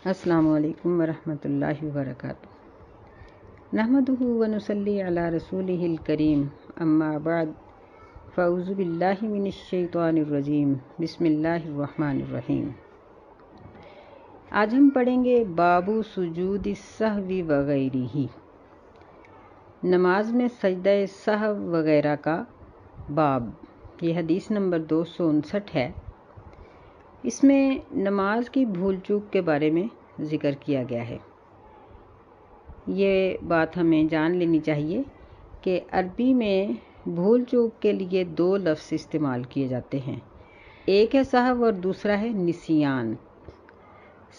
السلام علیکم ورحمۃ اللہ وبرکاتہ۔ نحمدہ ونصلی علی رسولہ الکریم، اما بعد، فاعوذ باللہ من الشیطان الرجیم، بسم اللہ الرحمن الرحیم۔ آج ہم پڑھیں گے باب سجود السہو وغیرہ، نماز میں سجدہ سہو وغیرہ کا باب۔ یہ حدیث نمبر 259 ہے۔ اس میں نماز کی بھول چوک کے بارے میں ذکر کیا گیا ہے۔ یہ بات ہمیں جان لینی چاہیے کہ عربی میں بھول چوک کے لیے 2 لفظ استعمال کیے جاتے ہیں، ایک ہے سہو اور دوسرا ہے نسیان۔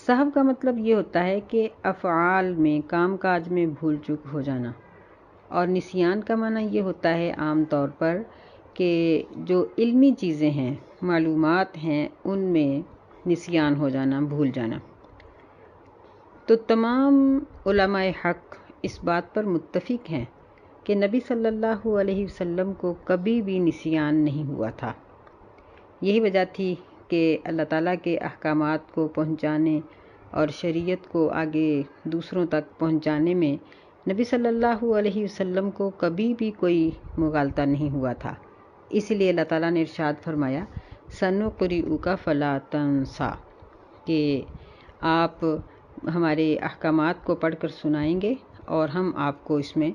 سہو کا مطلب یہ ہوتا ہے کہ افعال میں، کام کاج میں بھول چوک ہو جانا، اور نسیان کا معنی یہ ہوتا ہے عام طور پر کہ جو علمی چیزیں ہیں، معلومات ہیں، ان میں نسیان ہو جانا، بھول جانا۔ تو تمام علماء حق اس بات پر متفق ہیں کہ نبی صلی اللہ علیہ وسلم کو کبھی بھی نسیان نہیں ہوا تھا۔ یہی وجہ تھی کہ اللہ تعالیٰ کے احکامات کو پہنچانے اور شریعت کو آگے دوسروں تک پہنچانے میں نبی صلی اللہ علیہ وسلم کو کبھی بھی کوئی مغالطہ نہیں ہوا تھا۔ اس لیے اللہ تعالیٰ نے ارشاد فرمایا سَنُقْرِئُكَ فَلَا تَنْسَى، کہ آپ ہمارے احکامات کو پڑھ کر سنائیں گے اور ہم آپ کو اس میں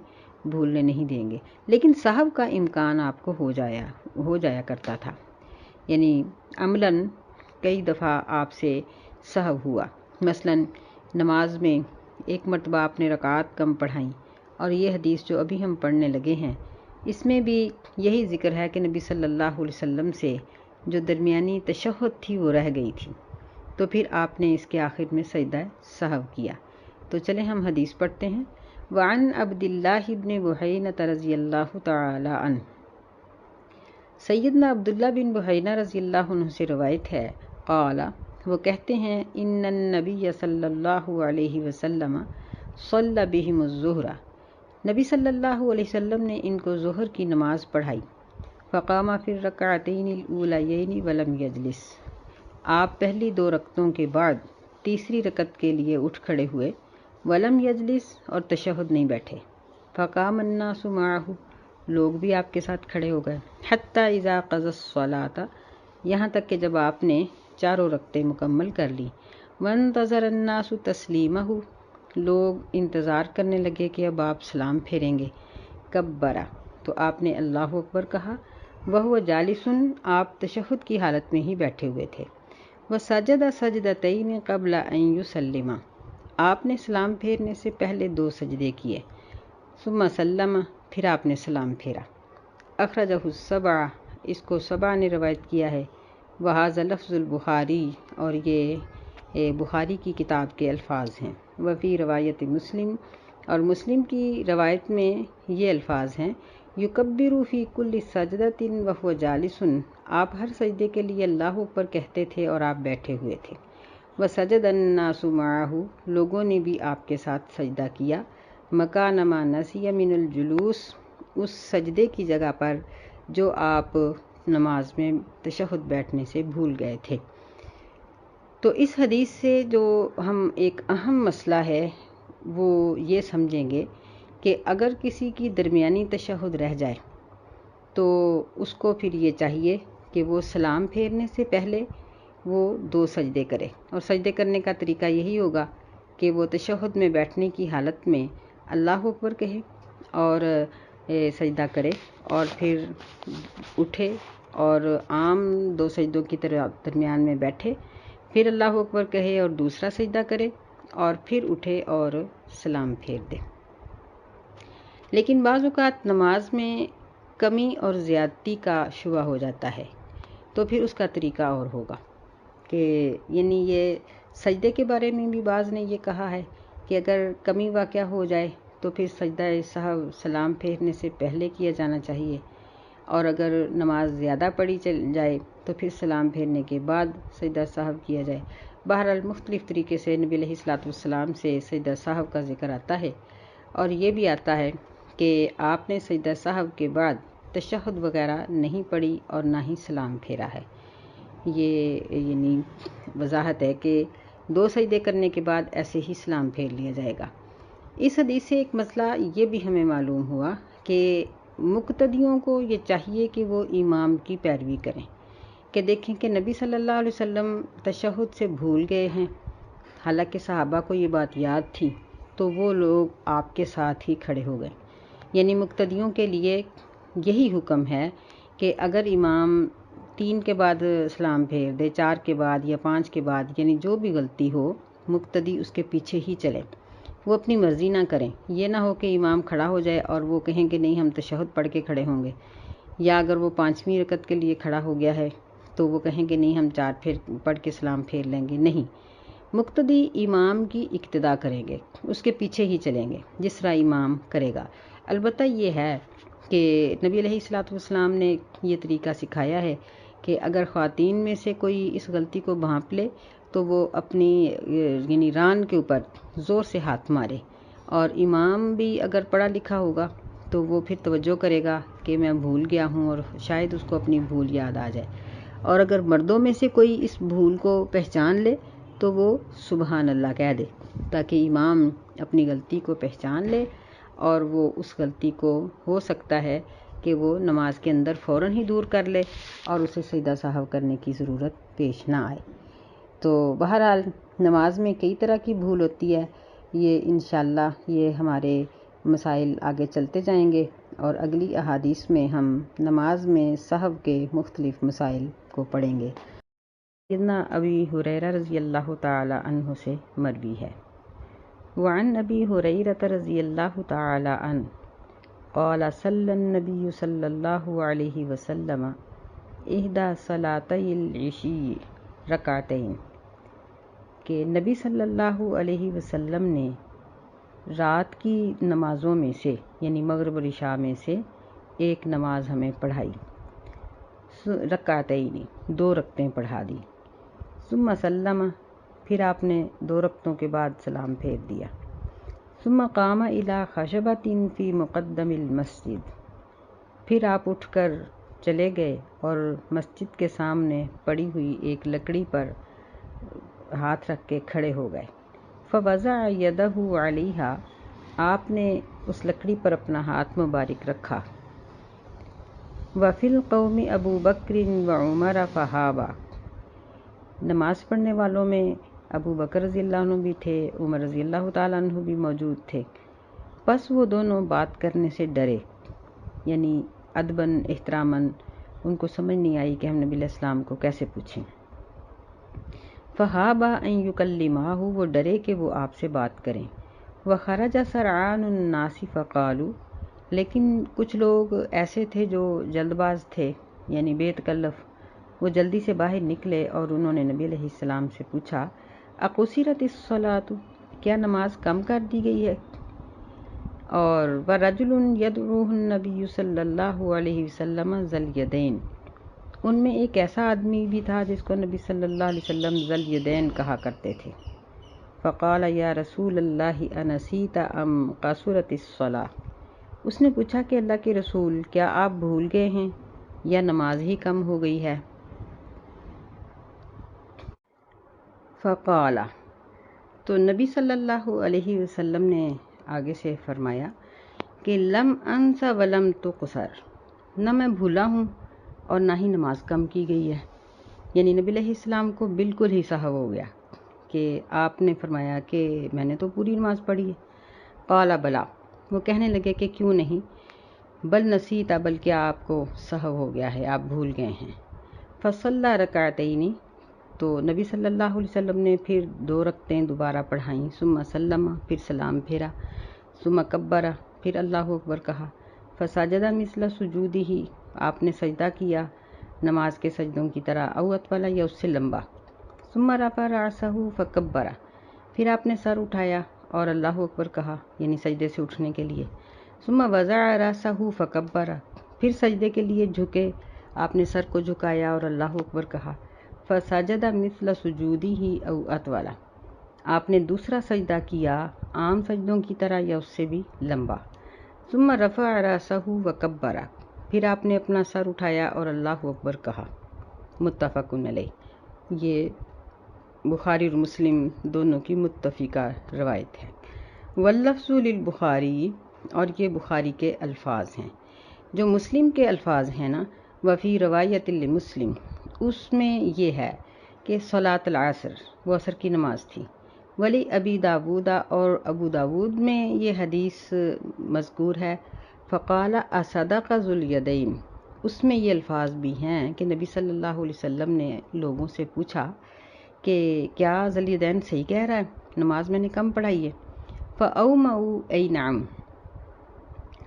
بھولنے نہیں دیں گے۔ لیکن سہو کا امکان آپ کو ہو جایا کرتا تھا، یعنی عملاً کئی دفعہ آپ سے سہو ہوا۔ مثلاً نماز میں ایک مرتبہ آپ نے رکعات کم پڑھائیں، اور یہ حدیث جو ابھی ہم پڑھنے لگے ہیں اس میں بھی یہی ذکر ہے کہ نبی صلی اللہ علیہ وسلم سے جو درمیانی تشہد تھی وہ رہ گئی تھی، تو پھر آپ نے اس کے آخر میں سجدہ سہو کیا۔ تو چلیں ہم حدیث پڑھتے ہیں۔ وعن عبد اللہ بن بحینہ رضی اللہ تعالی عنہ، سیدنا عبداللہ بن بحینہ رضی اللہ عنہ سے روایت ہے، قال، وہ کہتے ہیں، ان النبی صلی اللہ علیہ وسلم صلی بہم الظہر، نبی صلی اللہ علیہ وسلم نے ان کو ظہر کی نماز پڑھائی۔ فقام فی الرکعتین الاولیین ولم یجلس، آپ پہلی 2 رکعتوں کے بعد تیسری رکعت کے لیے اٹھ کھڑے ہوئے، ولم یجلس، اور تشہد نہیں بیٹھے۔ فقام الناس معہ، لوگ بھی آپ کے ساتھ کھڑے ہو گئے۔ حتی اذا قضى الصلاۃ، یہاں تک کہ جب آپ نے 4 رکعتیں مکمل کر لی۔ وانتظر الناس تسلیمہ، لوگ انتظار کرنے لگے کہ اب آپ سلام پھیریں گے۔ کبرا، تو آپ نے اللہ اکبر کہا۔ وہو جالس، آپ تشہد کی حالت میں ہی بیٹھے ہوئے تھے۔ وسجد سجدتین قبل ان یسلم، آپ نے سلام پھیرنے سے پہلے 2 سجدے کیے۔ ثم سلم، پھر آپ نے سلام پھیرا۔ اخرجہ السبع، اس کو 7 نے روایت کیا ہے۔ وہذا لفظ البخاری، اور یہ بخاری کی کتاب کے الفاظ ہیں۔ وفی روایت مسلم، اور مسلم کی روایت میں یہ الفاظ ہیں، یکبر فی کل سجدۃ وہو جالس، آپ ہر سجدے کے لیے اللہ اکبر کہتے تھے اور آپ بیٹھے ہوئے تھے۔ وسجد الناس معہ، لوگوں نے بھی آپ کے ساتھ سجدہ کیا۔ مکان ما نسی من الجلوس، اس سجدے کی جگہ پر جو آپ نماز میں تشہد بیٹھنے سے بھول گئے تھے۔ تو اس حدیث سے جو ہم ایک اہم مسئلہ ہے وہ یہ سمجھیں گے کہ اگر کسی کی درمیانی تشہد رہ جائے تو اس کو پھر یہ چاہیے کہ وہ سلام پھیرنے سے پہلے وہ 2 سجدے کرے، اور سجدے کرنے کا طریقہ یہی ہوگا کہ وہ تشہد میں بیٹھنے کی حالت میں اللہ اکبر کہے اور سجدہ کرے، اور پھر اٹھے اور عام 2 سجدوں کی درمیان میں بیٹھے، پھر اللہ اکبر کہے اور دوسرا سجدہ کرے، اور پھر اٹھے اور سلام پھیر دے۔ لیکن بعض اوقات نماز میں کمی اور زیادتی کا شبہ ہو جاتا ہے، تو پھر اس کا طریقہ اور ہوگا کہ یعنی یہ سجدے کے بارے میں بھی بعض نے یہ کہا ہے کہ اگر کمی واقع ہو جائے تو پھر سجدہ سہو سلام پھیرنے سے پہلے کیا جانا چاہیے، اور اگر نماز زیادہ پڑھی چل جائے تو پھر سلام پھیرنے کے بعد سجدہ سہو کیا جائے۔ بہرحال مختلف طریقے سے نبی علیہ الصلوۃ والسلام سے سجدہ سہو کا ذکر آتا ہے، اور یہ بھی آتا ہے کہ آپ نے سجدہ سہو کے بعد تشہد وغیرہ نہیں پڑھی اور نہ ہی سلام پھیرا ہے۔ یہ یعنی وضاحت ہے کہ 2 سجدے کرنے کے بعد ایسے ہی سلام پھیر لیا جائے گا۔ اس حدیث سے ایک مسئلہ یہ بھی ہمیں معلوم ہوا کہ مقتدیوں کو یہ چاہیے کہ وہ امام کی پیروی کریں، کہ دیکھیں کہ نبی صلی اللہ علیہ وسلم تشہد سے بھول گئے ہیں، حالانکہ صحابہ کو یہ بات یاد تھی، تو وہ لوگ آپ کے ساتھ ہی کھڑے ہو گئے۔ یعنی مقتدیوں کے لیے یہی حکم ہے کہ اگر امام 3 کے بعد سلام پھیر دے، 4 کے بعد یا 5 کے بعد، یعنی جو بھی غلطی ہو، مقتدی اس کے پیچھے ہی چلیں، وہ اپنی مرضی نہ کریں۔ یہ نہ ہو کہ امام کھڑا ہو جائے اور وہ کہیں کہ نہیں ہم تشہد پڑھ کے کھڑے ہوں گے، یا اگر وہ 5ویں رکعت کے لیے کھڑا ہو گیا ہے تو وہ کہیں کہ نہیں ہم 4 پھر پڑھ کے سلام پھیر لیں گے۔ نہیں، مقتدی امام کی اقتداء کریں گے، اس کے پیچھے ہی چلیں گے جس طرح امام کرے گا۔ البتہ یہ ہے کہ نبی علیہ الصلوۃ والسلام نے یہ طریقہ سکھایا ہے کہ اگر خواتین میں سے کوئی اس غلطی کو بھانپ لے تو وہ اپنی یعنی ران کے اوپر زور سے ہاتھ مارے، اور امام بھی اگر پڑھا لکھا ہوگا تو وہ پھر توجہ کرے گا کہ میں بھول گیا ہوں، اور شاید اس کو اپنی بھول یاد آ جائے۔ اور اگر مردوں میں سے کوئی اس بھول کو پہچان لے تو وہ سبحان اللہ کہہ دے، تاکہ امام اپنی غلطی کو پہچان لے، اور وہ اس غلطی کو ہو سکتا ہے کہ وہ نماز کے اندر فوراً ہی دور کر لے اور اسے سجدہ سہو کرنے کی ضرورت پیش نہ آئے۔ تو بہرحال نماز میں کئی طرح کی بھول ہوتی ہے، یہ انشاءاللہ یہ ہمارے مسائل آگے چلتے جائیں گے، اور اگلی احادیث میں ہم نماز میں سہو کے مختلف مسائل کو پڑھیں گے۔ سیدنا ابی ہریرہ رضی اللہ تعالی عنہ سے مروی ہے، وعن ابی ہریرہ رضی اللہ تعالی عنہ قال صلی النبی صلی اللہ علیہ وسلم احدی صلاتي العشی رکعتین، کہ نبی صلی اللہ علیہ وسلم نے رات کی نمازوں میں سے یعنی مغرب اور عشاء میں سے ایک نماز ہمیں پڑھائی، رکعتین 2 رکعتیں پڑھا دی، ثم سلم، پھر آپ نے 2 رکعتوں کے بعد سلام پھیر دیا، ثم قام الی خشبۃ فی مقدم المسجد، پھر آپ اٹھ کر چلے گئے اور مسجد کے سامنے پڑی ہوئی ایک لکڑی پر ہاتھ رکھ کے کھڑے ہو گئے، فوضع یدہ علیہا، آپ نے اس لکڑی پر اپنا ہاتھ مبارک رکھا، وفی القوم ابو بکر وعمر فہابا، نماز پڑھنے والوں میں ابو بکر رضی اللہ عنہ بھی تھے، عمر رضی اللہ تعالیٰ عنہ بھی موجود تھے، پس وہ دونوں بات کرنے سے ڈرے، یعنی ادباً احتراماً، ان کو سمجھ نہیں آئی کہ ہم نبی علیہ السلام کو کیسے پوچھیں، فہابا ان یکلماہ، وہ ڈرے کہ وہ آپ سے بات کریں، وخرج سرعان الناس فقالوا، لیکن کچھ لوگ ایسے تھے جو جلد باز تھے یعنی بے تکلف، وہ جلدی سے باہر نکلے اور انہوں نے نبی علیہ السلام سے پوچھا، اقصرت الصلاۃ، کیا نماز کم کر دی گئی ہے؟ اور ورجل یدعوہ النبی صلی اللہ علیہ وسلم ذی الیدین، ان میں ایک ایسا آدمی بھی تھا جس کو نبی صلی اللہ علیہ وسلم ذی الیدین کہا کرتے تھے، فقال یا رسول اللہ انسیت ام قصرت الصلاۃ، اس نے پوچھا کہ اللہ کے رسول کیا آپ بھول گئے ہیں یا نماز ہی کم ہو گئی ہے؟ فقال، تو نبی صلی اللہ علیہ وسلم نے آگے سے فرمایا کہ لم انس ولم تقصر، نہ میں بھولا ہوں اور نہ ہی نماز کم کی گئی ہے، یعنی نبی علیہ السلام کو بالکل ہی سہو ہو گیا کہ آپ نے فرمایا کہ میں نے تو پوری نماز پڑھی ہے۔ قال بلا، وہ کہنے لگے کہ کیوں نہیں، بل نسیتا، بلکہ آپ کو سہو ہو گیا ہے، آپ بھول گئے ہیں۔ فصلی رکعتین، تو نبی صلی اللہ علیہ وسلم نے پھر 2 رکعتیں دوبارہ پڑھائیں، ثم سلم، پھر سلام پھیرا، ثم کبر، پھر اللہ اکبر کہا، فسجد مثل سجودہ، آپ نے سجدہ کیا نماز کے سجدوں کی طرح، او اطول، یا اس سے لمبا، ثم رفع رأسہ فکبر، پھر آپ نے سر اٹھایا اور اللہ اکبر کہا، یعنی سجدے سے اٹھنے کے لیے، ثم وضع رأسہ فکبر، پھر سجدے کے لیے جھکے، آپ نے سر کو جھکایا اور اللہ اکبر کہا، فسجد مثل سجودہ او اطول، آپ نے دوسرا سجدہ کیا عام سجدوں کی طرح یا اس سے بھی لمبا، ثم رفع رأسہ وکبر، پھر آپ نے اپنا سر اٹھایا اور اللہ اکبر کہا، متفق علیہ۔ یہ بخاری اور مسلم دونوں کی متفقہ روایت ہے۔ واللفظ للبخاری، اور یہ بخاری کے الفاظ ہیں۔ جو مسلم کے الفاظ ہیں نا، وفی روایت لمسلم، اس میں یہ ہے کہ صلاۃ العصر، وہ عصر کی نماز تھی۔ ولی ابی داود، اور ابو داود میں یہ حدیث مذکور ہے، فقال اصدق ذو الیدین، اس میں یہ الفاظ بھی ہیں کہ نبی صلی اللہ علیہ وسلم نے لوگوں سے پوچھا کہ کیا ذو الیدین صحیح کہہ رہا ہے، نماز میں نے کم پڑھائی ہے؟ فاومؤ ای نعم،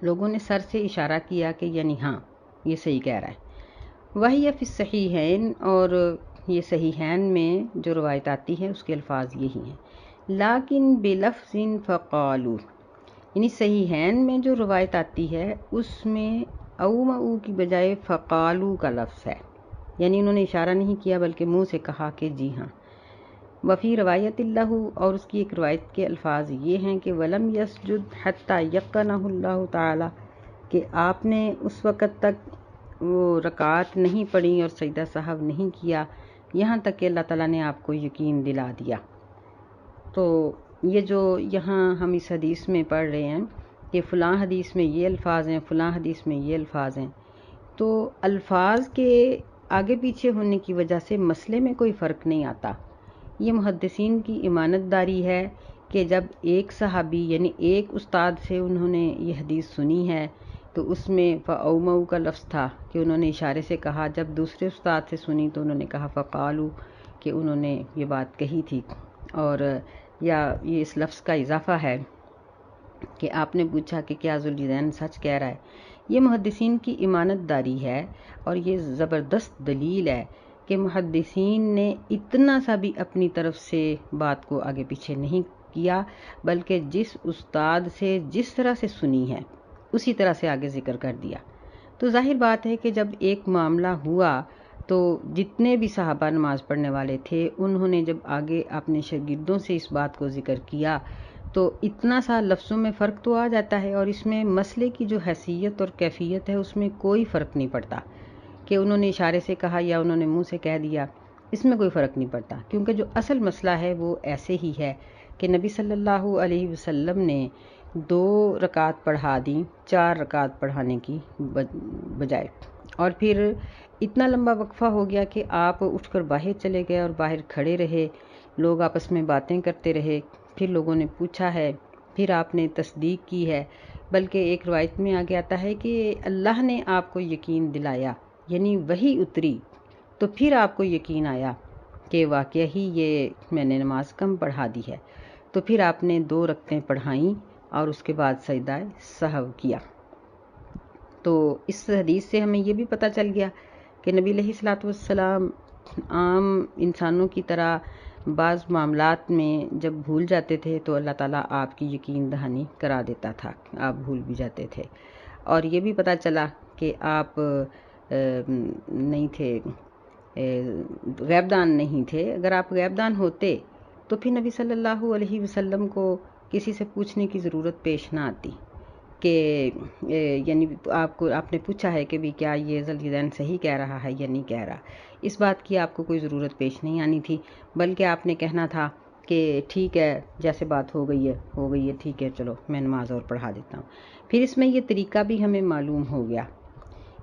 لوگوں نے سر سے اشارہ کیا کہ یعنی ہاں یہ صحیح کہہ رہا ہے۔ وہی فی الصحیحین، اور یہ صحیحین میں جو روایت آتی ہے اس کے الفاظ یہی ہیں۔ لیکن بلفظ فقالوا، یعنی صحیحین میں جو روایت آتی ہے اس میں اومؤ کی بجائے فقالوا کا لفظ ہے، یعنی انہوں نے اشارہ نہیں کیا بلکہ منہ سے کہا کہ جی ہاں۔ وفی روایت اللہ، اور اس کی ایک روایت کے الفاظ یہ ہیں کہ ولم یسجد حتی یقنہ اللہ تعالی، کہ آپ نے اس وقت تک وہ رکعات نہیں پڑھی اور سجدہ سہو نہیں کیا یہاں تک کہ اللہ تعالیٰ نے آپ کو یقین دلا دیا۔ تو یہ جو یہاں ہم اس حدیث میں پڑھ رہے ہیں کہ فلاں حدیث میں یہ الفاظ ہیں، فلاں حدیث میں یہ الفاظ ہیں، تو الفاظ کے آگے پیچھے ہونے کی وجہ سے مسئلے میں کوئی فرق نہیں آتا۔ یہ محدثین کی امانت داری ہے کہ جب ایک صحابی یعنی ایک استاد سے انہوں نے یہ حدیث سنی ہے تو اس میں فاومؤ کا لفظ تھا کہ انہوں نے اشارے سے کہا، جب دوسرے استاد سے سنی تو انہوں نے کہا فقالو، کہ انہوں نے یہ بات کہی تھی۔ اور یا یہ اس لفظ کا اضافہ ہے کہ آپ نے پوچھا کہ کیا ذو الیدین سچ کہہ رہا ہے۔ یہ محدثین کی امانت داری ہے، اور یہ زبردست دلیل ہے کہ محدثین نے اتنا سا بھی اپنی طرف سے بات کو آگے پیچھے نہیں کیا، بلکہ جس استاد سے جس طرح سے سنی ہے اسی طرح سے آگے ذکر کر دیا۔ تو ظاہر بات ہے کہ جب ایک معاملہ ہوا تو جتنے بھی صحابہ نماز پڑھنے والے تھے انہوں نے جب آگے اپنے شاگردوں سے اس بات کو ذکر کیا تو اتنا سا لفظوں میں فرق تو آ جاتا ہے، اور اس میں مسئلے کی جو حیثیت اور کیفیت ہے اس میں کوئی فرق نہیں پڑتا کہ انہوں نے اشارے سے کہا یا انہوں نے منہ سے کہہ دیا، اس میں کوئی فرق نہیں پڑتا، کیونکہ جو اصل مسئلہ ہے وہ ایسے ہی ہے کہ نبی صلی اللہ علیہ وسلم نے 2 رکعت پڑھا دیں 4 رکعت پڑھانے کی بجائے، اور پھر اتنا لمبا وقفہ ہو گیا کہ آپ اٹھ کر باہر چلے گئے اور باہر کھڑے رہے، لوگ آپس میں باتیں کرتے رہے، پھر لوگوں نے پوچھا ہے، پھر آپ نے تصدیق کی ہے، بلکہ ایک روایت میں آگے آتا ہے کہ اللہ نے آپ کو یقین دلایا، یعنی وحی اتری تو پھر آپ کو یقین آیا کہ واقعی ہی یہ میں نے نماز کم پڑھا دی ہے، تو پھر آپ نے 2 رکعتیں پڑھائیں اور اس کے بعد سجدہ سہو کیا۔ تو اس حدیث سے ہمیں یہ بھی پتہ چل گیا کہ نبی علیہ الصلوۃ والسلام عام انسانوں کی طرح بعض معاملات میں جب بھول جاتے تھے تو اللہ تعالیٰ آپ کی یقین دہانی کرا دیتا تھا، آپ بھول بھی جاتے تھے۔ اور یہ بھی پتہ چلا کہ آپ نہیں تھے، غیب دان نہیں تھے۔ اگر آپ غیب دان ہوتے تو پھر نبی صلی اللہ علیہ وسلم کو کسی سے پوچھنے کی ضرورت پیش نہ آتی کہ یعنی آپ نے پوچھا ہے کہ بھی کیا یہ ذو الیدین صحیح کہہ رہا ہے یا نہیں کہہ رہا، اس بات کی آپ کو کوئی ضرورت پیش نہیں آنی تھی، بلکہ آپ نے کہنا تھا کہ ٹھیک ہے جیسے بات ہو گئی ہے ٹھیک ہے، چلو میں نماز اور پڑھا دیتا ہوں۔ پھر اس میں یہ طریقہ بھی ہمیں معلوم ہو گیا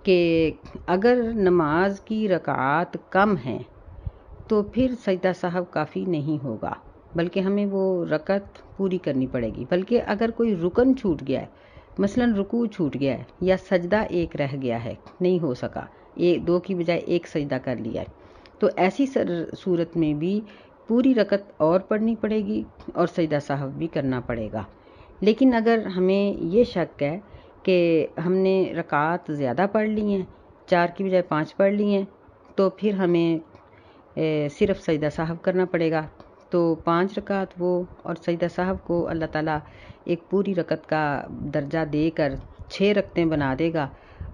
کہ اگر نماز کی رکعات کم ہیں تو پھر سجدہ سہو کافی نہیں ہوگا، بلکہ ہمیں وہ رکعت پوری کرنی پڑے گی۔ بلکہ اگر کوئی رکن چھوٹ گیا ہے، مثلا رکوع چھوٹ گیا ہے یا سجدہ ایک رہ گیا ہے، نہیں ہو سکا، 2 کی بجائے 1 سجدہ کر لیا ہے، تو ایسی صورت میں بھی پوری رکعت اور پڑھنی پڑے گی اور سجدہ سہو بھی کرنا پڑے گا۔ لیکن اگر ہمیں یہ شک ہے کہ ہم نے رکعات زیادہ پڑھ لی ہیں، 4 کی بجائے 5 پڑھ لی ہیں، تو پھر ہمیں صرف سجدہ سہو کرنا پڑے گا۔ تو 5 رکعت وہ اور سجدہ سہو کو اللہ تعالیٰ ایک پوری رکعت کا درجہ دے کر 6 رکعتیں بنا دے گا،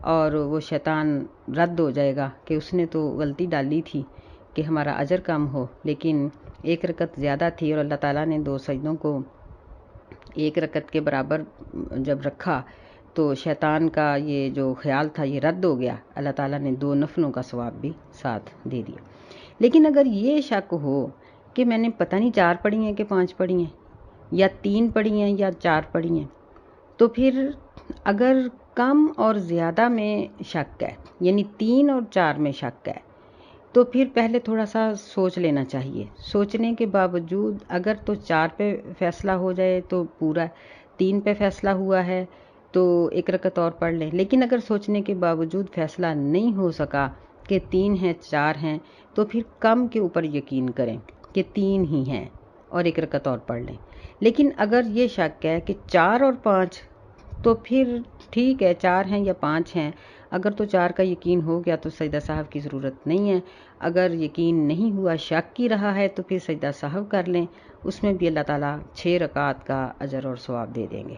اور وہ شیطان رد ہو جائے گا کہ اس نے تو غلطی ڈالی تھی کہ ہمارا اجر کم ہو، لیکن 1 رکعت زیادہ تھی، اور اللہ تعالیٰ نے 2 سجدوں کو 1 رکعت کے برابر جب رکھا تو شیطان کا یہ جو خیال تھا یہ رد ہو گیا، اللہ تعالیٰ نے 2 نفلوں کا ثواب بھی ساتھ دے دیا۔ لیکن اگر یہ شک ہو کہ میں نے پتہ نہیں 4 پڑھی ہیں کہ 5 پڑھی ہیں یا 3 پڑھی ہیں یا 4 پڑھی ہیں، تو پھر اگر کم اور زیادہ میں شک ہے، یعنی 3 اور 4 میں شک ہے، تو پھر پہلے تھوڑا سا سوچ لینا چاہیے۔ سوچنے کے باوجود اگر تو 4 پہ فیصلہ ہو جائے تو پورا، 3 پہ فیصلہ ہوا ہے تو 1 رکعت اور پڑھ لیں، لیکن اگر سوچنے کے باوجود فیصلہ نہیں ہو سکا کہ 3 ہیں 4 ہیں، تو پھر کم کے اوپر یقین کریں کہ 3 ہی ہیں اور 1 رکعت اور پڑھ لیں۔ لیکن اگر یہ شک ہے کہ 4 اور 5، تو پھر ٹھیک ہے 4 ہیں یا 5 ہیں، اگر تو 4 کا یقین ہو گیا تو سجدہ سہو کی ضرورت نہیں ہے، اگر یقین نہیں ہوا شک کی رہا ہے تو پھر سجدہ سہو کر لیں، اس میں بھی اللہ تعالیٰ 6 رکعات کا اجر اور ثواب دے دیں گے۔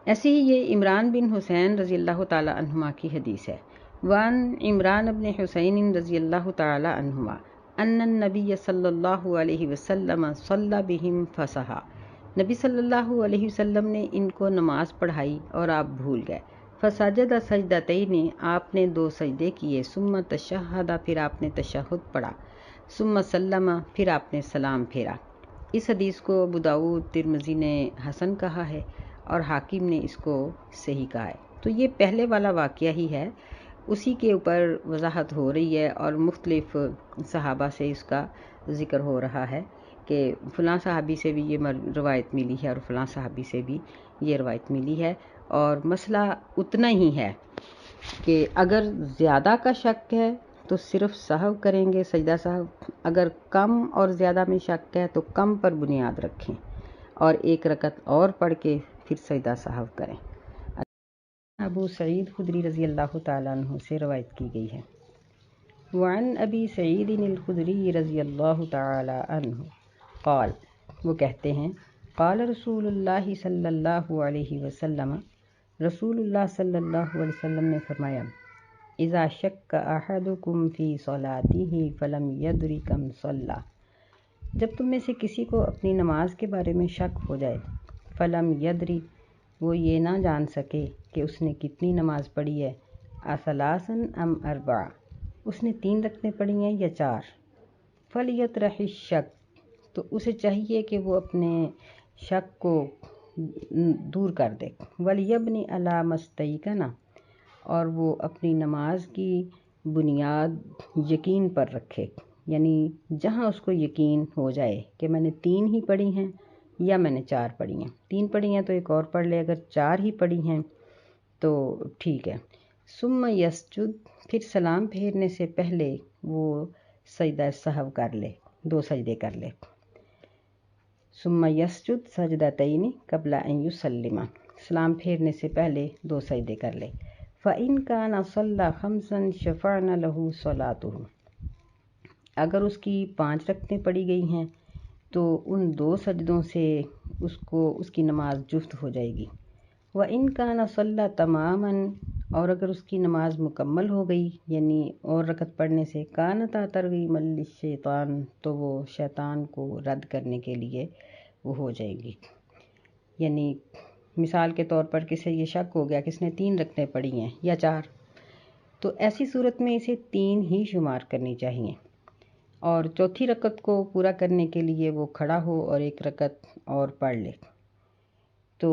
ایسے ہی یہ عمران بن حسین رضی اللہ تعالیٰ عنہما کی حدیث ہے۔ وان عمران بن حسین رضی اللہ تعالیٰ عنہما ان النبی صلی اللہ علیہ وسلم صلی بہم فصحا، نبی صلی اللہ علیہ وسلم نے ان کو نماز پڑھائی اور آپ بھول گئے۔ فسجد سجدتین، آپ نے 2 سجدے کیے، ثم تشہد، پھر آپ نے تشہد پڑھا، ثم سلم، پھر آپ نے سلام پھیرا۔ اس حدیث کو ابو داؤد، ترمذی نے حسن کہا ہے اور حاکم نے اس کو صحیح کہا ہے۔ تو یہ پہلے والا واقعہ ہی ہے، اسی کے اوپر وضاحت ہو رہی ہے اور مختلف صحابہ سے اس کا ذکر ہو رہا ہے کہ فلاں صحابی سے بھی یہ روایت ملی ہے اور فلاں صحابی سے بھی یہ روایت ملی ہے، اور مسئلہ اتنا ہی ہے کہ اگر زیادہ کا شک ہے تو صرف سہو کریں گے، سجدہ سہو، اگر کم اور زیادہ میں شک ہے تو کم پر بنیاد رکھیں اور 1 رکعت اور پڑھ کے پھر سجدہ سہو کریں۔ ابو سعید خدری رضی اللہ تعالیٰ عنہ سے روایت کی گئی ہے۔ وعن ابی سعید الخدری رضی اللہ تعالیٰ عنہ قال، وہ کہتے ہیں قال رسول اللہ صلی اللہ علیہ وسلم، رسول اللہ صلی اللہ علیہ وسلم نے فرمایا، اذا شک احدکم فی صلاتہ فلم یدر کم صلی، جب تم میں سے کسی کو اپنی نماز کے بارے میں شک ہو جائے، فلم یدری، وہ یہ نہ جان سکے کہ اس نے کتنی نماز پڑھی ہے، اثلاثن ام اربع، اس نے 3 رکعتیں پڑھی ہیں یا 4، فلیطرح الشک، تو اسے چاہیے کہ وہ اپنے شک کو دور کر دے، ولیبنی علی ما استیقن، اور وہ اپنی نماز کی بنیاد یقین پر رکھے، یعنی جہاں اس کو یقین ہو جائے کہ میں نے 3 ہی پڑھی ہیں یا میں نے 4 پڑھی ہیں، 3 پڑھی ہیں تو 1 اور پڑھ لے، اگر 4 ہی پڑھی ہیں تو ٹھیک ہے۔ ثم یسجد، پھر سلام پھیرنے سے پہلے وہ سجدہ سہو کر لے، 2 سجدے کر لے۔ ثم یسجد سجدتین قبل ان یسلم، سلام پھیرنے سے پہلے 2 سجدے کر لے۔ فإن کان صلی 5 شفعنا له صلاتہ، اگر اس کی 5 رکعتیں پڑھی گئی ہیں تو ان 2 سجدوں سے اس کی نماز جفت ہو جائے گی۔ وإن کان صلی تماما، اور اگر اس کی نماز مکمل ہو گئی یعنی اور رکعت پڑھنے سے، کانتا ترغیما للشیطان، تو وہ شیطان کو رد کرنے کے لیے وہ ہو جائے گی۔ یعنی مثال کے طور پر کسی یہ شک ہو گیا کہ اس نے 3 رکعتیں پڑھی ہیں یا 4، تو ایسی صورت میں اسے 3 ہی شمار کرنی چاہیے، اور 4تھی رکعت کو پورا کرنے کے لیے وہ کھڑا ہو اور 1 رکعت اور پڑھ لے۔ تو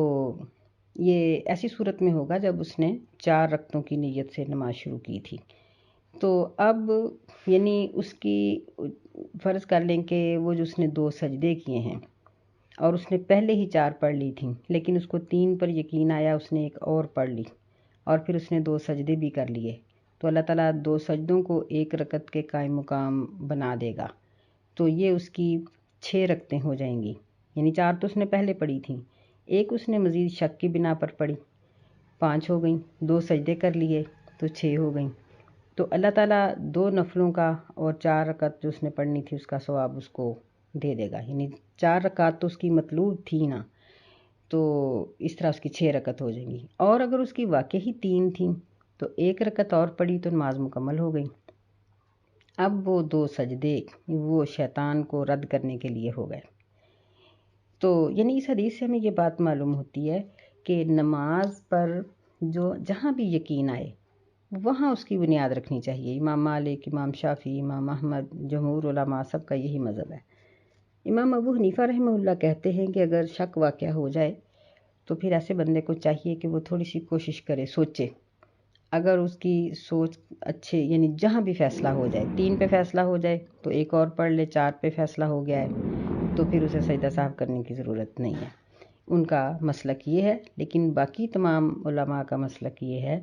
یہ ایسی صورت میں ہوگا جب اس نے 4 رکعتوں کی نیت سے نماز شروع کی تھی۔ تو اب یعنی اس کی فرض کر لیں کہ وہ جو اس نے 2 سجدے کیے ہیں اور اس نے پہلے ہی 4 پڑھ لی تھیں، لیکن اس کو 3 پر یقین آیا، اس نے 1 اور پڑھ لی اور پھر اس نے 2 سجدے بھی کر لیے، تو اللہ تعالیٰ 2 سجدوں کو 1 رکعت کے قائم مقام بنا دے گا، تو یہ اس کی 6 رکعتیں ہو جائیں گی، یعنی 4 تو اس نے پہلے پڑھی تھیں، 1 اس نے مزید شک کی بنا پر پڑھی، 5 ہو گئیں، 2 سجدے کر لیے تو 6 ہو گئیں۔ تو اللہ تعالیٰ 2 نفلوں کا اور 4 رکعت جو اس نے پڑھنی تھی اس کا ثواب اس کو دے دے گا، یعنی 4 رکعت تو اس کی مطلوب تھی نا، تو اس طرح اس کی 6 رکعت ہو جائیں گی، اور اگر اس کی واقعی 3 تھیں تو 1 رکعت اور پڑھی تو نماز مکمل ہو گئی۔ اب وہ 2 سجدے وہ شیطان کو رد کرنے کے لیے ہو گئے۔ تو یعنی اس حدیث سے ہمیں یہ بات معلوم ہوتی ہے کہ نماز پر جو جہاں بھی یقین آئے وہاں اس کی بنیاد رکھنی چاہیے۔ امام مالک، امام شافعی، امام احمد، جمہور علماء سب کا یہی مذہب ہے۔ امام ابو حنیفہ رحمہ اللہ کہتے ہیں کہ اگر شک واقع ہو جائے تو پھر ایسے بندے کو چاہیے کہ وہ تھوڑی سی کوشش کرے، سوچے۔ اگر اس کی سوچ اچھے، یعنی جہاں بھی فیصلہ ہو جائے، 3 پہ فیصلہ ہو جائے تو ایک اور پڑھ لے، 4 پہ فیصلہ ہو گیا ہے تو پھر اسے سجدہ سہو کرنے کی ضرورت نہیں ہے۔ ان کا مسلک یہ ہے، لیکن باقی تمام علماء کا مسلک یہ ہے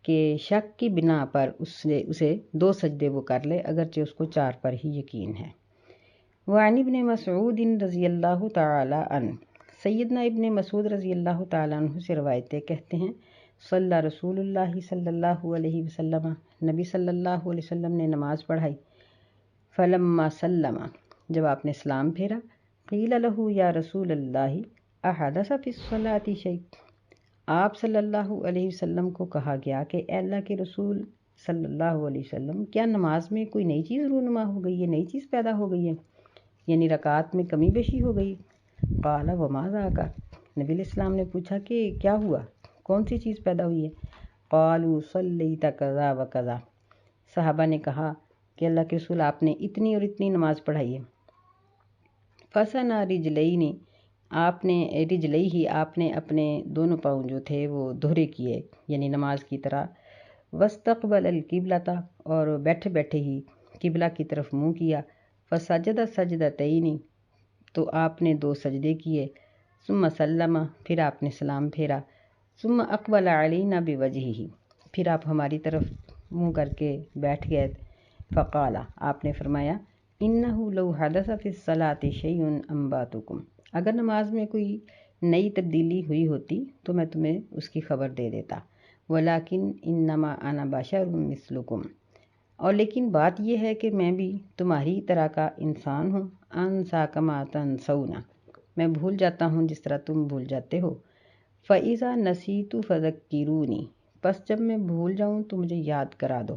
کہ شک کی بنا پر اسے 2 سجدے وہ کر لے، اگرچہ اس کو 4 پر ہی یقین ہے۔ وعن ابن مسعود رضی اللہ تعالی عنہ، سیدنا ابن مسعود رضی اللہ تعالیٰ عنہ سے روایتیں کہتے ہیں، صلی رسول اللہ صلی اللہ علیہ وسلم، نبی صلی اللہ علیہ وسلم نے نماز پڑھائی۔ فلما سلم، جب آپ نے سلام پھیرا، قیل لہ یا رسول اللہ احدث فی الصلاۃ شیء، آپ صلی اللہ علیہ وسلم کو کہا گیا کہ اے اللہ کے رسول صلی اللہ علیہ وسلم، کیا نماز میں کوئی نئی چیز رونما ہو گئی ہے، نئی چیز پیدا ہو گئی ہے، یعنی رکعات میں کمی بیشی ہو گئی؟ قال وما ذاک، نبی علیہ السلام نے پوچھا کہ کیا ہوا، کون سی چیز پیدا ہوئی ہے؟ قالوا صلیت کذا و کذا، صحابہ نے کہا کہ اللہ کے رسول آپ نے اتنی اور اتنی نماز پڑھائی ہے۔ فسنا رجلین، آپ نے اپنے دونوں پاؤں جو تھے وہ دہرے کیے، یعنی نماز کی طرح۔ واستقبل القبلۃ، اور بیٹھے بیٹھے ہی قبلہ کی طرف منہ کیا۔ فسجد سجدتین، تو آپ نے 2 سجدے کیے۔ ثم سلم، پھر آپ نے سلام پھیرا۔ ثم اقبل علینا بوجہہ، پھر آپ ہماری طرف منہ کر کے بیٹھ گئے۔ فقال، آپ نے فرمایا، انہ لو حدث فی الصلاۃ شیء انباتکم، اگر نماز میں کوئی نئی تبدیلی ہوئی ہوتی تو میں تمہیں اس کی خبر دے دیتا۔ ولیکن انما انا بشر مثلکم، اور لیکن بات یہ ہے کہ میں بھی تمہاری طرح کا انسان ہوں۔ انسا کما تنسون، میں بھول جاتا ہوں جس طرح تم بھول جاتے ہو۔ فاذا نسیت فذکرونی، پس جب میں بھول جاؤں تو مجھے یاد کرا دو۔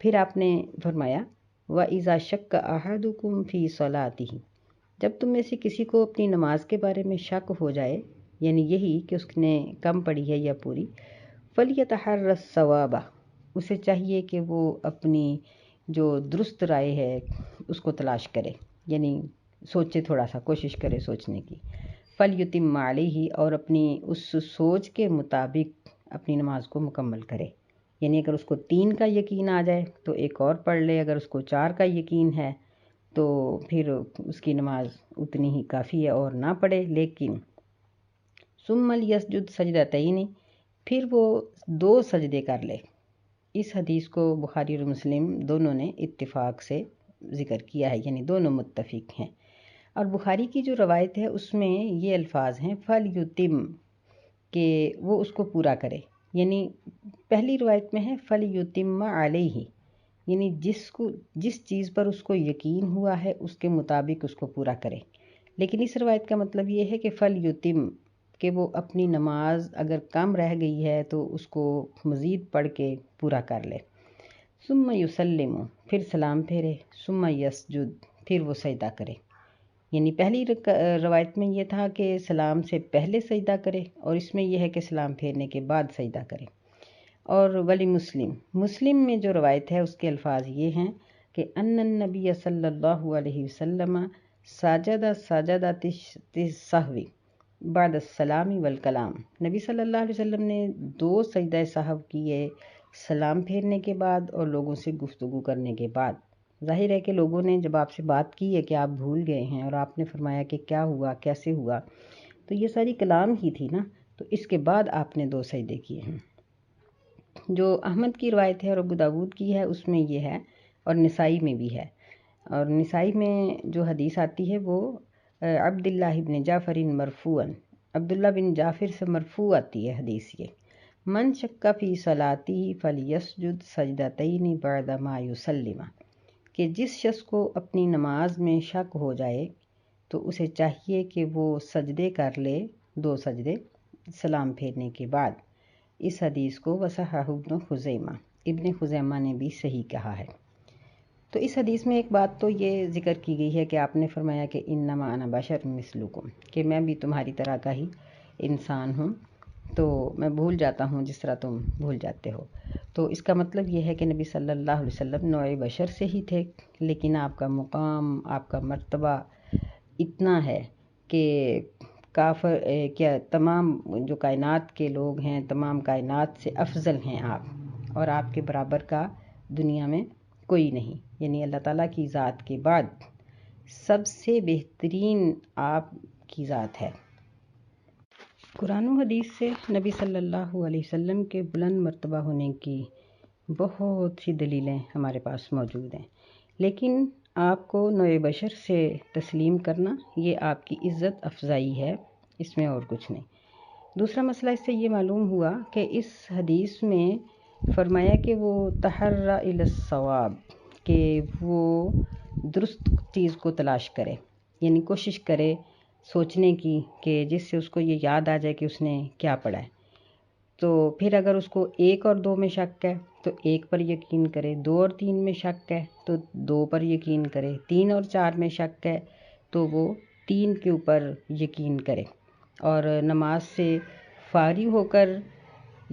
پھر آپ نے فرمایا، وَإِذَا شَكَّ أَحَدُكُمْ فِي صَلَاتِهِ، جب تم میں سے کسی کو اپنی نماز کے بارے میں شک ہو جائے، یعنی یہی کہ اس نے کم پڑھی ہے یا پوری، فَلْيَتَحَرَّ الصَّوَابَ، اسے چاہیے کہ وہ اپنی جو درست رائے ہے اس کو تلاش کرے، یعنی سوچے، تھوڑا سا کوشش کرے سوچنے کی۔ فَلْيُتِمَّ عَلَيْهِ، اور اپنی اس سوچ کے مطابق اپنی نماز کو مکمل کرے، یعنی اگر اس کو 3 کا یقین آ جائے تو ایک اور پڑھ لے، اگر اس کو 4 کا یقین ہے تو پھر اس کی نماز اتنی ہی کافی ہے اور نہ پڑھے۔ لیکن ثم لیسجد سجدتین، پھر وہ 2 سجدے کر لے۔ اس حدیث کو بخاری اور مسلم دونوں نے اتفاق سے ذکر کیا ہے، یعنی دونوں متفق ہیں۔ اور بخاری کی جو روایت ہے اس میں یہ الفاظ ہیں فَلْيُتِمْ، کہ وہ اس کو پورا کرے، یعنی پہلی روایت میں ہے فَلْيُتِمَّ عَلَيْهِ، یعنی جس چیز پر اس کو یقین ہوا ہے اس کے مطابق اس کو پورا کرے۔ لیکن اس روایت کا مطلب یہ ہے کہ فَلْيُتِمْ، کہ وہ اپنی نماز اگر کم رہ گئی ہے تو اس کو مزید پڑھ کے پورا کر لے۔ ثم یسلم، پھر سلام پھیرے۔ ثم یسجد، پھر وہ سجدہ کرے، یعنی پہلی روایت میں یہ تھا کہ سلام سے پہلے سجدہ کرے، اور اس میں یہ ہے کہ سلام پھیرنے کے بعد سجدہ کرے۔ اور ولی مسلم میں جو روایت ہے اس کے الفاظ یہ ہیں کہ ان النبی صلی اللہ علیہ وسلم سجد سجدۃ السہو بعد السلام والکلام، نبی صلی اللہ علیہ وسلم نے 2 سجدہ سہو کیے سلام پھیرنے کے بعد اور لوگوں سے گفتگو کرنے کے بعد۔ ظاہر ہے کہ لوگوں نے جب آپ سے بات کی ہے کہ آپ بھول گئے ہیں اور آپ نے فرمایا کہ کیا ہوا، کیسے ہوا، تو یہ ساری کلام ہی تھی نا، تو اس کے بعد آپ نے 2 سجدے کیے ہیں۔ جو احمد کی روایت ہے اور ابو داود کی ہے اس میں یہ ہے، اور نسائی میں بھی ہے۔ اور نسائی میں جو حدیث آتی ہے وہ عبداللہ بن جعفر مرفوعاً، عبداللہ بن جعفر سے مرفوع آتی ہے حدیث یہ، من شک فی صلاتہ فلیسجد سجدتین بعد ما یسلم، کہ جس شخص کو اپنی نماز میں شک ہو جائے تو اسے چاہیے کہ وہ سجدے کر لے، 2 سجدے سلام پھیرنے کے بعد۔ اس حدیث کو وصححہ ابن خزیمہ نے بھی صحیح کہا ہے۔ تو اس حدیث میں ایک بات تو یہ ذکر کی گئی ہے کہ آپ نے فرمایا کہ انما انا بشر مثلکم، کہ میں بھی تمہاری طرح کا ہی انسان ہوں۔ تو میں بھول جاتا ہوں جس طرح تم بھول جاتے ہو۔ تو اس کا مطلب یہ ہے کہ نبی صلی اللہ علیہ وسلم نوع بشر سے ہی تھے، لیکن آپ کا مقام، آپ کا مرتبہ اتنا ہے کہ کیا تمام جو کائنات کے لوگ ہیں، تمام کائنات سے افضل ہیں آپ، اور آپ کے برابر کا دنیا میں کوئی نہیں، یعنی اللہ تعالیٰ کی ذات کے بعد سب سے بہترین آپ کی ذات ہے۔ قرآن و حدیث سے نبی صلی اللہ علیہ وسلم کے بلند مرتبہ ہونے کی بہت سی دلیلیں ہمارے پاس موجود ہیں، لیکن آپ کو نوع بشر سے تسلیم کرنا یہ آپ کی عزت افزائی ہے، اس میں اور کچھ نہیں۔ دوسرا مسئلہ اس سے یہ معلوم ہوا کہ اس حدیث میں فرمایا کہ وہ تحری الی الصواب، کہ وہ درست چیز کو تلاش کرے، یعنی کوشش کرے سوچنے کی کہ جس سے اس کو یہ یاد آ جائے کہ اس نے کیا پڑھا ہے۔ تو پھر اگر اس کو 1 اور 2 میں شک ہے تو 1 پر یقین کرے، 2 اور 3 میں شک ہے تو 2 پر یقین کرے، 3 اور 4 میں شک ہے تو وہ 3 کے اوپر یقین کرے، اور نماز سے فارغ ہو کر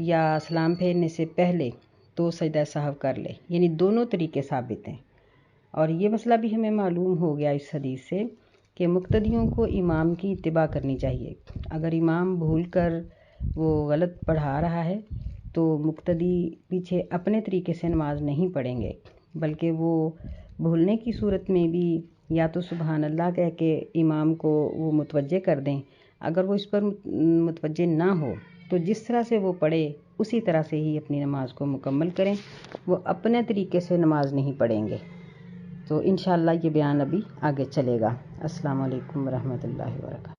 یا سلام پھیرنے سے پہلے 2 سجدہ سہو کر لے، یعنی دونوں طریقے ثابت ہیں۔ اور یہ مسئلہ بھی ہمیں معلوم ہو گیا اس حدیث سے کہ مقتدیوں کو امام کی اتباع کرنی چاہیے۔ اگر امام بھول کر وہ غلط پڑھا رہا ہے تو مقتدی پیچھے اپنے طریقے سے نماز نہیں پڑھیں گے، بلکہ وہ بھولنے کی صورت میں بھی یا تو سبحان اللہ کہہ کے امام کو وہ متوجہ کر دیں، اگر وہ اس پر متوجہ نہ ہو تو جس طرح سے وہ پڑھے اسی طرح سے ہی اپنی نماز کو مکمل کریں، وہ اپنے طریقے سے نماز نہیں پڑھیں گے۔ تو انشاءاللہ یہ بیان ابھی آگے چلے گا۔ السلام علیکم ورحمۃ اللہ وبرکاتہ۔